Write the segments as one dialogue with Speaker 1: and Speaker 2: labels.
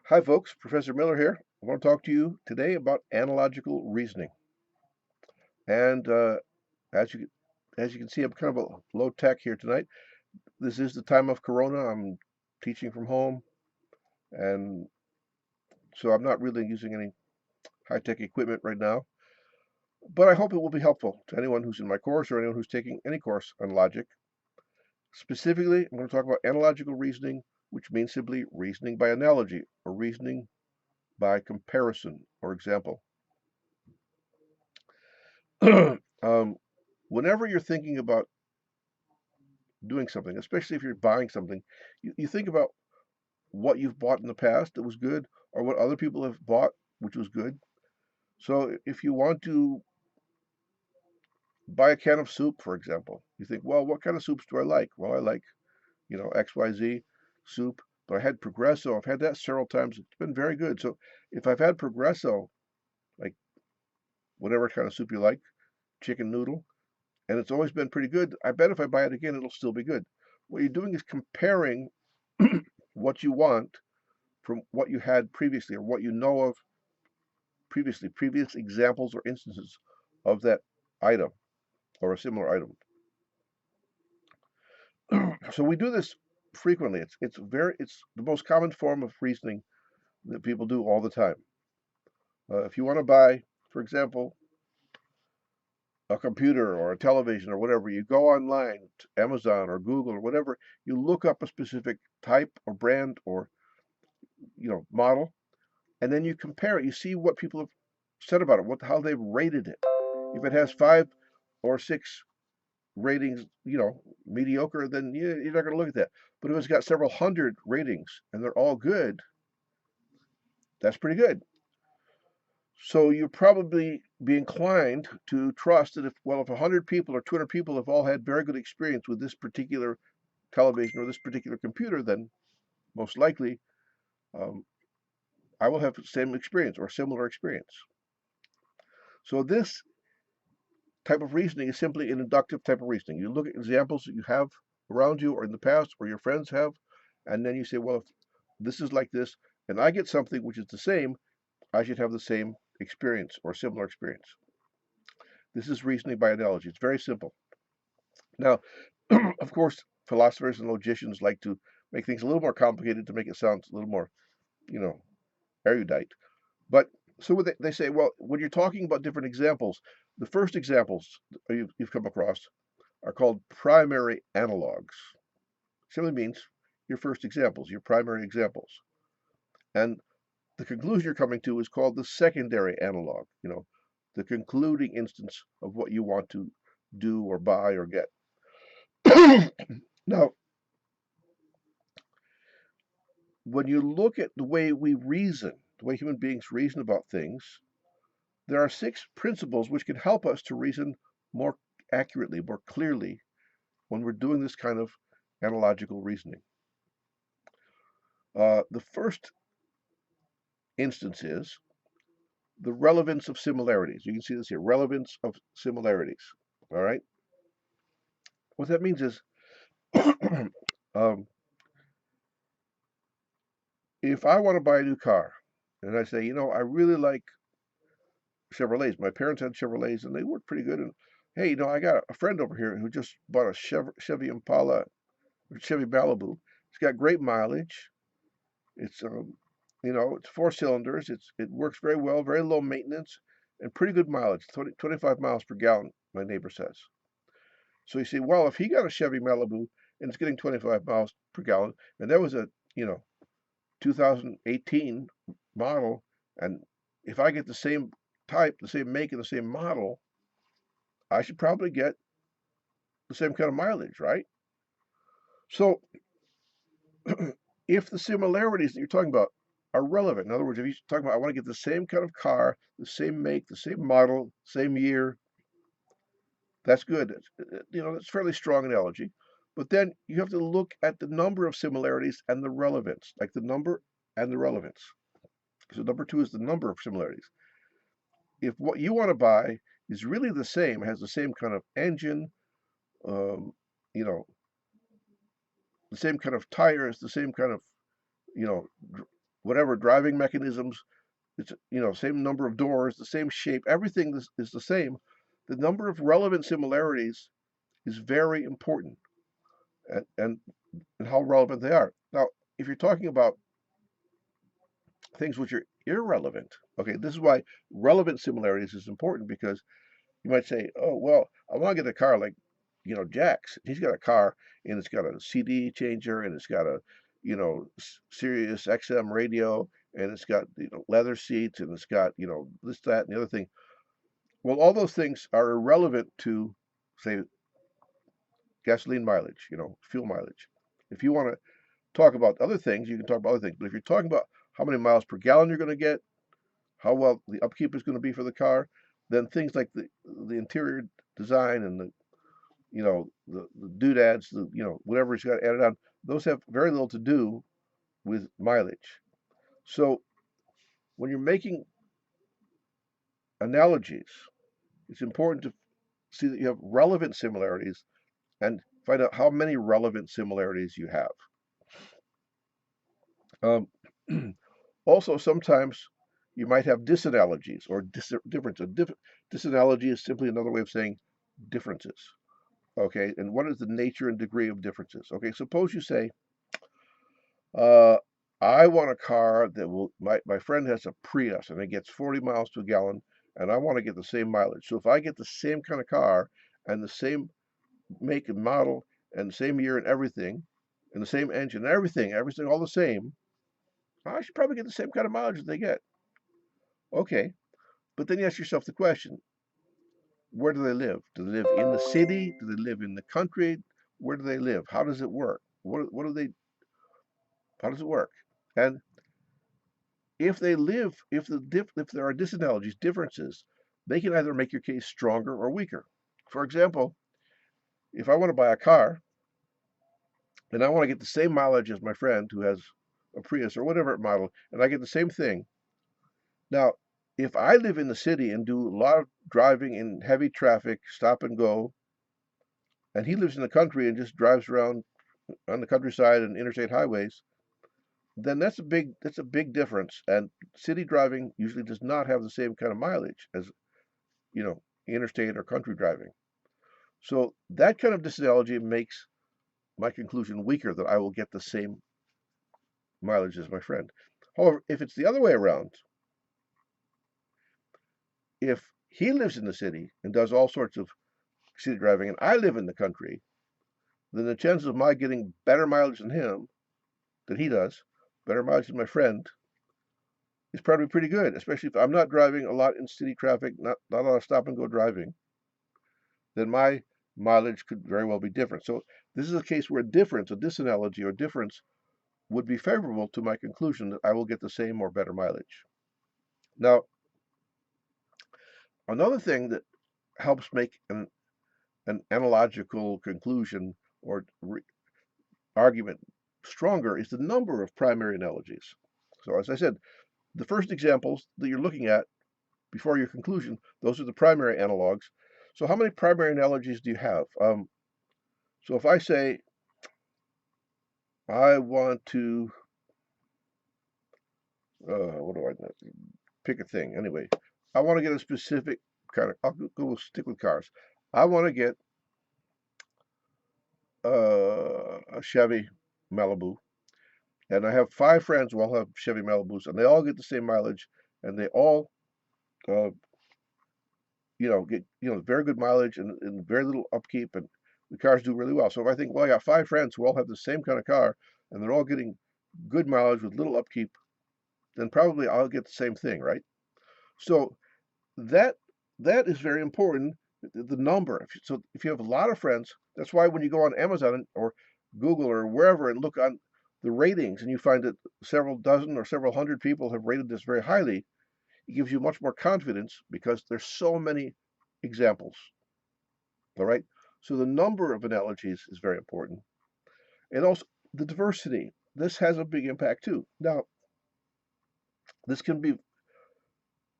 Speaker 1: Hi, folks. Professor Miller here. I want to talk to you today about analogical reasoning. And as you as you can see, I'm kind of a low tech here tonight. This is the time of Corona. I'm teaching from home, and so I'm not really using any high tech equipment right now. But I hope it will be helpful to anyone who's in my course or anyone who's taking any course on logic. Specifically, I'm going to talk about analogical reasoning, which means simply reasoning by analogy or reasoning by comparison or example. um, Whenever you're thinking about doing something, especially if you're buying something, you think about what you've bought in the past that was good or what other people have bought which was good. So if you want to buy a can of soup, for example, you think, well, what kind of soups do I like? Well, I like, XYZ soup, but I had Progresso. I've had that several times. It's been very good. So if I've had Progresso, like whatever kind of soup you like, chicken noodle, and it's always been pretty good, I bet if I buy it again, it'll still be good. What you're doing is comparing what you want from what you had previously or what you know of previously, previous examples or instances of that item or a similar item. So we do this frequently. It's the most common form of reasoning that people do all the time. If you want to buy, for example, a computer or a television or whatever, you go online to Amazon or Google or whatever, you look up a specific type or brand or model, and then you compare it. You see what people have said about it, how they've rated it. If it has 5 or 6 ratings, mediocre, then you're not going to look at that. But if it's got several hundred ratings and they're all good, that's pretty good. So you'll probably be inclined to trust that if 100 people or 200 people have all had very good experience with this particular television or this particular computer, then most likely um, I will have the same experience or similar experience. So this type of reasoning is simply an inductive type of reasoning. You look at examples that you have around you or in the past or your friends have, and then you say, well, if this is like this, and I get something which is the same, I should have the same experience or similar experience. This is reasoning by analogy. It's very simple. Now, of course, philosophers and logicians like to make things a little more complicated to make it sound a little more, you know, erudite. But so what they say, well, when you're talking about different examples, the first examples you've come across are called primary analogs. Simply means your first examples, your primary examples. And the conclusion you're coming to is called the secondary analog, the concluding instance of what you want to do or buy or get. Now, when you look at the way we reason, the way human beings reason about things, there are 6 principles which can help us to reason more accurately, more clearly when we're doing this kind of analogical reasoning. The first instance is the relevance of similarities. You can see this here, relevance of similarities. All right. What that means is um, if I want to buy a new car and I say, I really like Chevrolets. My parents had Chevrolets and they worked pretty good. And hey, I got a friend over here who just bought a Chevy Impala, Chevy Malibu. It's got great mileage. It's it's 4 cylinders. It works very well, very low maintenance, and pretty good mileage. 25 miles per gallon, my neighbor says. So you say, well, if he got a Chevy Malibu and it's getting 25 miles per gallon, and that was a 2018 model, and if I get the same type, the same make, and the same model, I should probably get the same kind of mileage, right? So if the similarities that you're talking about are relevant, in other words, if you're talking about I want to get the same kind of car, the same make, the same model, same year, that's good. That's a fairly strong analogy. But then you have to look at the number of similarities and the relevance, like the number and the relevance. So number 2 is the number of similarities. If what you want to buy is really the same, has the same kind of engine, um, you know, the same kind of tires, the same kind of, you know, whatever driving mechanisms. It's, same number of doors, the same shape, everything is the same. The number of relevant similarities is very important, and how relevant they are. Now, if you're talking about things which are irrelevant, okay, this is why relevant similarities is important, because you might say, oh, well, I want to get a car like, Jack's. He's got a car, and it's got a CD changer, and it's got a, Sirius XM radio, and it's got, leather seats, and it's got, this, that, and the other thing. Well, all those things are irrelevant to, say, gasoline mileage, fuel mileage. If you want to talk about other things, you can talk about other things. But if you're talking about how many miles per gallon you're going to get, how well the upkeep is going to be for the car, then things like the interior design and the doodads, whatever's got added on, those have very little to do with mileage. So when you're making analogies, it's important to see that you have relevant similarities and find out how many relevant similarities you have. Um, Also, sometimes you might have disanalogies or differences. Disanalogy is simply another way of saying differences. Okay, and what is the nature and degree of differences? Okay, suppose you say, uh, I want a car that will, my friend has a Prius and it gets 40 miles to a gallon, and I want to get the same mileage. So if I get the same kind of car and the same make and model and the same year and everything, and the same engine and everything all the same, I should probably get the same kind of mileage that they get. Okay, but then you ask yourself the question, where do they live? Do they live in the city? Do they live in the country? Where do they live? How does it work? What do they, how does it work? And if they live, if there are disanalogies, differences, they can either make your case stronger or weaker. For example, if I want to buy a car and I want to get the same mileage as my friend who has a Prius or whatever model, and I get the same thing. Now, if I live in the city and do a lot of driving in heavy traffic, stop and go, and he lives in the country and just drives around on the countryside and interstate highways, then that's a big difference. And city driving usually does not have the same kind of mileage as, you know, interstate or country driving. So that kind of disanalogy makes my conclusion weaker that I will get the same mileage as my friend. However, if it's the other way around, if he lives in the city and does all sorts of city driving and I live in the country, then the chances of my getting better mileage than he does, better mileage than my friend, is probably pretty good, especially if I'm not driving a lot in city traffic, not a lot of stop and go driving, then my mileage could very well be different. So this is a case where a disanalogy or difference would be favorable to my conclusion that I will get the same or better mileage. Now, another thing that helps make an analogical conclusion or argument stronger is the number of primary analogies. So as I said, the first examples that you're looking at before your conclusion, those are the primary analogs. So how many primary analogies do you have? So if I say, I want to, what do I know? Pick a thing. Anyway, I want to get a specific kind of, I'll go stick with cars. I want to get a Chevy Malibu. And I have 5 friends who all have Chevy Malibus, and they all get the same mileage, and they all, uh, get very good mileage and very little upkeep, and the cars do really well. So if I think, well, I got 5 friends who all have the same kind of car, and they're all getting good mileage with little upkeep, then probably I'll get the same thing, right? So that that is very important. The number. So if you have a lot of friends, that's why when you go on Amazon or Google or wherever and look on the ratings, and you find that several dozen or several hundred people have rated this very highly, it gives you much more confidence because there's so many examples. All right. So the number of analogies is very important, and also the diversity. This has a big impact too. Now, this can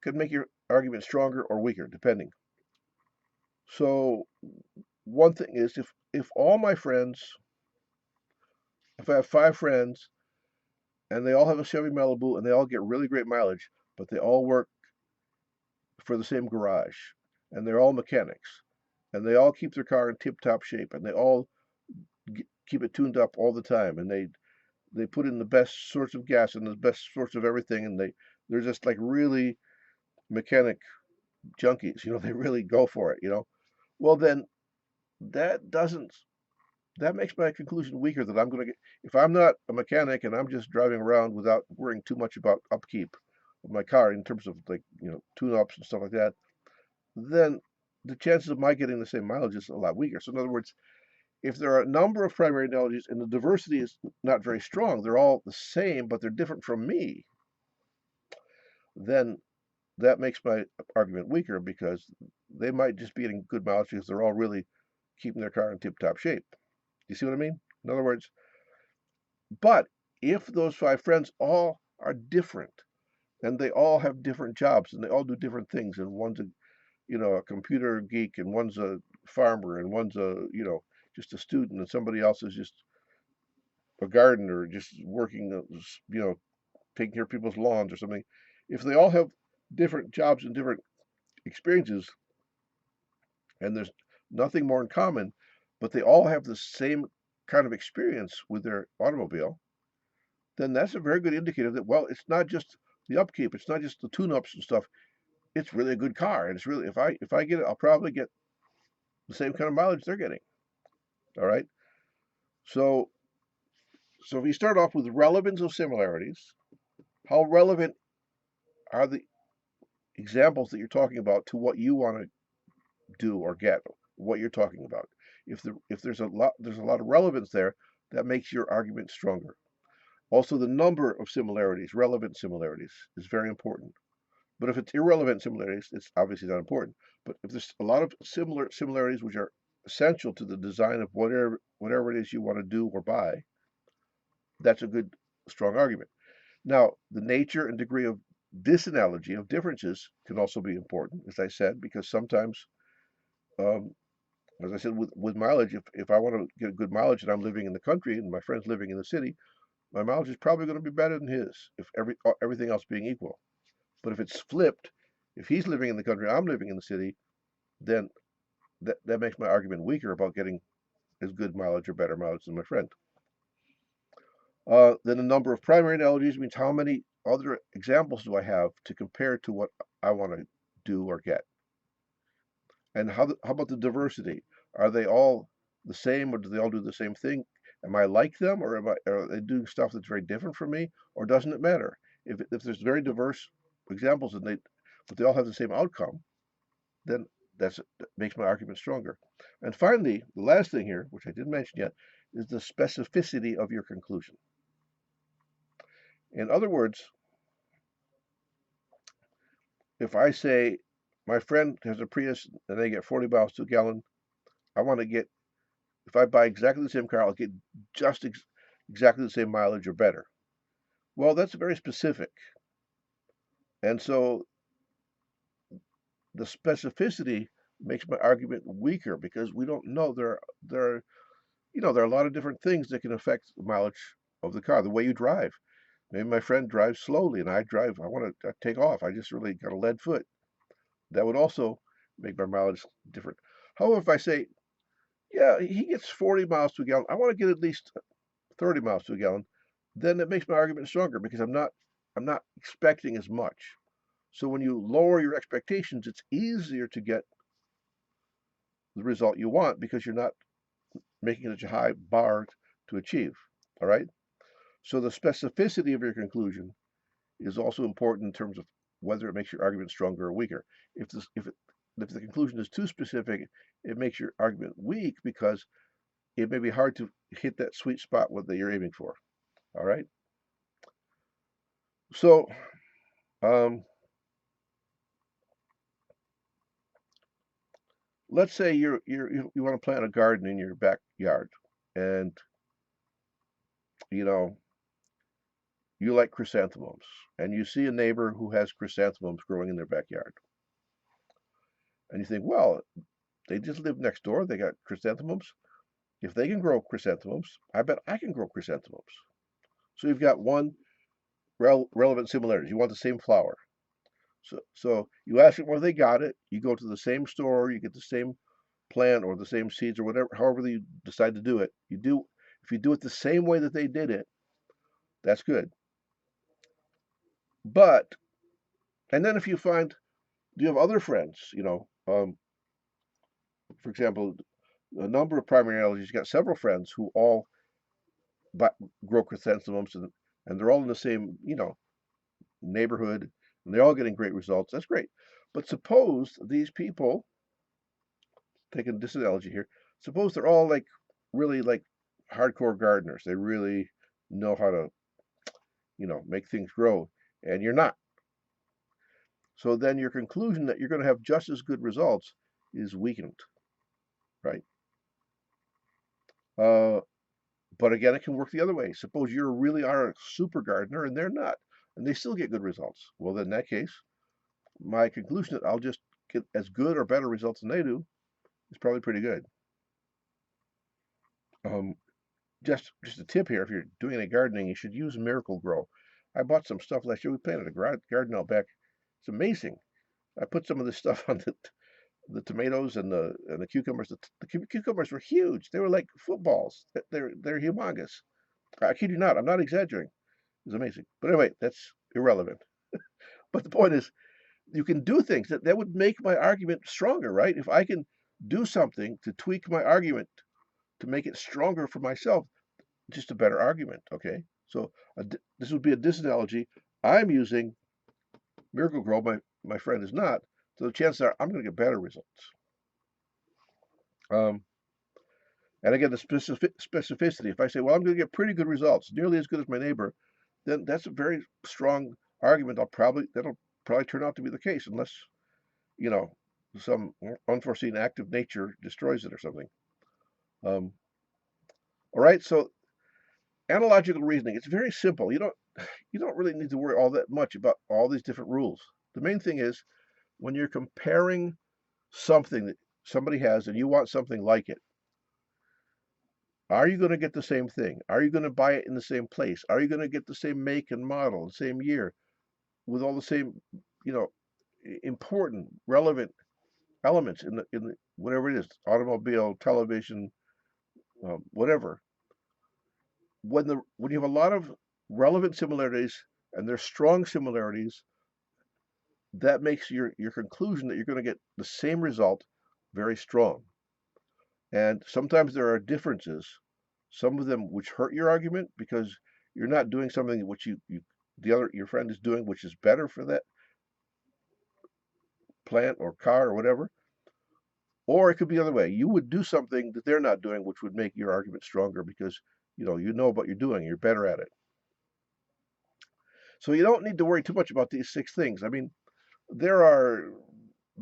Speaker 1: make your argument stronger or weaker depending. So one thing is if all my friends, if I have 5 friends and they all have a Chevy Malibu, and they all get really great mileage, but they all work for the same garage, and they're all mechanics, and they all keep their car in tip-top shape, and they all keep it tuned up all the time, and they put in the best sorts of gas and the best sorts of everything, and they're just like really mechanic junkies, they really go for it, Well, then that doesn't that makes my conclusion weaker that I'm going to get if I'm not a mechanic and I'm just driving around without worrying too much about upkeep of my car in terms of like, tune-ups and stuff like that, then the chances of my getting the same mileage is a lot weaker. So in other words, if there are a number of primary analogies and the diversity is not very strong, they're all the same, but they're different from me, then that makes my argument weaker because they might just be getting good mileage because they're all really keeping their car in tip-top shape. Do you see what I mean? In other words, but if those five friends all are different and they all have different jobs and they all do different things, and one's a computer geek and one's a farmer and one's just a student and somebody else is just a gardener, just working, taking care of people's lawns or something. If they all have different jobs and different experiences, and there's nothing more in common, but they all have the same kind of experience with their automobile, then that's a very good indicator that, well, it's not just the upkeep, it's not just the tune-ups and stuff. It's really a good car, and it's really if I get it, I'll probably get the same kind of mileage they're getting. All right. So if you start off with relevance of similarities, how relevant are the examples that you're talking about to what you want to do or get, what you're talking about? If there's a lot of relevance there, that makes your argument stronger. Also, the number of similarities, relevant similarities, is very important. But if it's irrelevant similarities, it's obviously not important. But if there's a lot of similarities which are essential to the design of whatever it is you want to do or buy, that's a good, strong argument. Now, the nature and degree of disanalogy, of differences, can also be important, as I said, because sometimes, um, as I said, with mileage, if I want to get good mileage and I'm living in the country and my friend's living in the city, my mileage is probably going to be better than his, if everything else being equal. But if it's flipped, if he's living in the country, I'm living in the city, then that makes my argument weaker about getting as good mileage or better mileage than my friend. Then the number of primary analogies means how many other examples do I have to compare to what I want to do or get. And how about the diversity? Are they all the same, or do they all do the same thing? Am I like them, or are they doing stuff that's very different from me, or doesn't it matter? If there's very diverse examples but they all have the same outcome, then that makes my argument stronger. And finally, the last thing here, which I didn't mention yet, is the specificity of your conclusion. In other words, if I say my friend has a Prius and they get 40 miles to a gallon, I want to get, if I buy exactly the same car, I'll get just exactly the same mileage or better. Well, that's very specific. And so the specificity makes my argument weaker because we don't know there are a lot of different things that can affect the mileage of the car, the way you drive. Maybe my friend drives slowly and I want to take off. I just really got a lead foot. That would also make my mileage different. However, if I say, yeah, he gets 40 miles to a gallon, I want to get at least 30 miles to a gallon, then it makes my argument stronger because I'm not expecting as much. So when you lower your expectations, it's easier to get the result you want because you're not making such a high bar to achieve. All right. So the specificity of your conclusion is also important in terms of whether it makes your argument stronger or weaker. If the conclusion is too specific, it makes your argument weak because it may be hard to hit that sweet spot that you're aiming for. All right. So um, let's say you want to plant a garden in your backyard, and you know you like chrysanthemums, and you see a neighbor who has chrysanthemums growing in their backyard, and you think, well, they just live next door. They got chrysanthemums. If they can grow chrysanthemums, I bet I can grow chrysanthemums. So you've got one relevant similarities. You want the same flour. So you ask them where they got it. You go to the same store. You get the same plant or the same seeds or whatever, however you decide to do it. If you do it the same way that they did it, that's good. But and then if you find you have other friends, for example, a number of primary allergies. You got several friends who all grow chrysanthemums, and they're all in the same, neighborhood, and they're all getting great results. That's great. But suppose these people, taking this analogy here, suppose they're all like really like hardcore gardeners. They really know how to, make things grow, and you're not. So then your conclusion that you're going to have just as good results is weakened, right? Uh, but again, it can work the other way. Suppose you really are a super gardener and they're not, and they still get good results. Well, then in that case, my conclusion that I'll just get as good or better results than they do is probably pretty good. Um, just a tip here: if you're doing any gardening, you should use Miracle Grow. I bought some stuff last year. We planted a garden out back. It's amazing. I put some of this stuff on the tomatoes and the cucumbers. The cucumbers were huge. They were like footballs. They're humongous. I kid you not. I'm not exaggerating. It was amazing. But anyway, that's irrelevant. But the point is, you can do things that would make my argument stronger, right? If I can do something to tweak my argument to make it stronger for myself, just a better argument. Okay, so this would be a disanalogy. I'm using Miracle Grow. My friend is not. So the chances are I'm going to get better results. Um, and again, the specificity. If I say, well, I'm going to get pretty good results, nearly as good as my neighbor, then that's a very strong argument. That'll probably turn out to be the case, unless you know some unforeseen act of nature destroys it or something. Um, all right, so analogical reasoning. It's very simple. You don't really need to worry all that much about all these different rules. The main thing is when you're comparing something that somebody has and you want something like it, are you going to get the same thing? Are you going to buy it in the same place? Are you going to get the same make and model, the same year, with all the same, you know, important, relevant elements in the whatever it is, automobile, television, whatever. When you have a lot of relevant similarities and there's strong similarities, that makes your conclusion that you're going to get the same result very strong. And sometimes there are differences, some of them which hurt your argument because you're not doing something which your friend is doing, which is better for that plant or car or whatever. Or it could be the other way. You would do something that they're not doing, which would make your argument stronger because you know what you're doing. You're better at it. So you don't need to worry too much about these 6 things. I mean, there are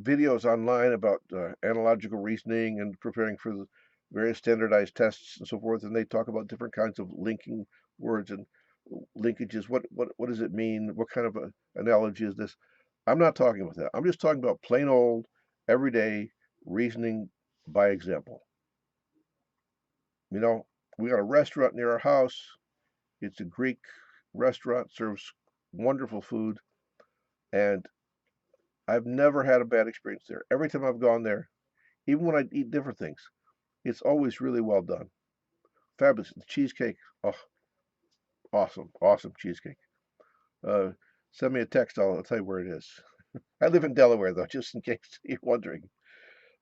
Speaker 1: videos online about analogical reasoning and preparing for the various standardized tests and so forth, and they talk about different kinds of linking words and linkages. What does it mean? What kind of analogy is this? I'm not talking about that. I'm just talking about plain old, everyday reasoning by example. You know, we got a restaurant near our house. It's a Greek restaurant, serves wonderful food, and I've never had a bad experience there. Every time I've gone there, even when I eat different things, it's always really well done. Fabulous. The cheesecake, oh, awesome, awesome cheesecake. Uh, Send me a text, I'll tell you where it is. I live in Delaware, though, just in case you're wondering.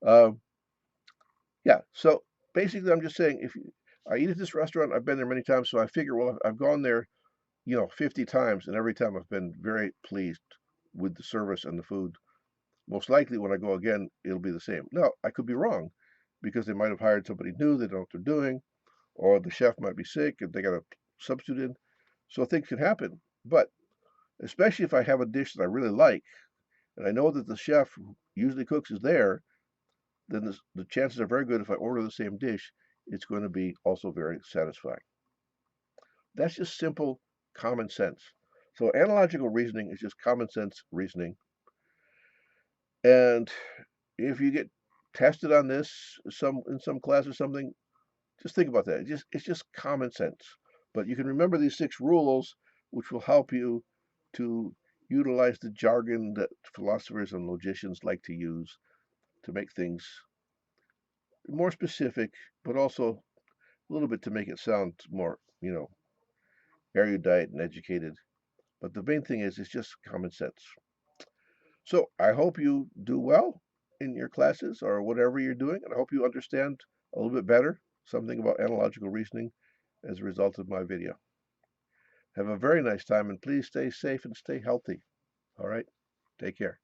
Speaker 1: Um, yeah, so basically, I'm just saying, I eat at this restaurant, I've been there many times, so I figure, well, I've gone there, 50 times, and every time I've been very pleased with the service and the food. Most likely, when I go again, it'll be the same. Now, I could be wrong because they might have hired somebody new, they don't know what they're doing, or the chef might be sick and they got a substitute in. So things can happen. But especially if I have a dish that I really like, and I know that the chef who usually cooks is there, then the chances are very good if I order the same dish, it's going to be also very satisfying. That's just simple common sense. So analogical reasoning is just common sense reasoning. And if you get tested on this in some class or something, just think about that. It's just common sense. But you can remember these 6 rules, which will help you to utilize the jargon that philosophers and logicians like to use to make things more specific, but also a little bit to make it sound more, erudite and educated. But the main thing is, it's just common sense. So I hope you do well in your classes or whatever you're doing, and I hope you understand a little bit better something about analogical reasoning as a result of my video. Have a very nice time, and please stay safe and stay healthy. All right? Take care.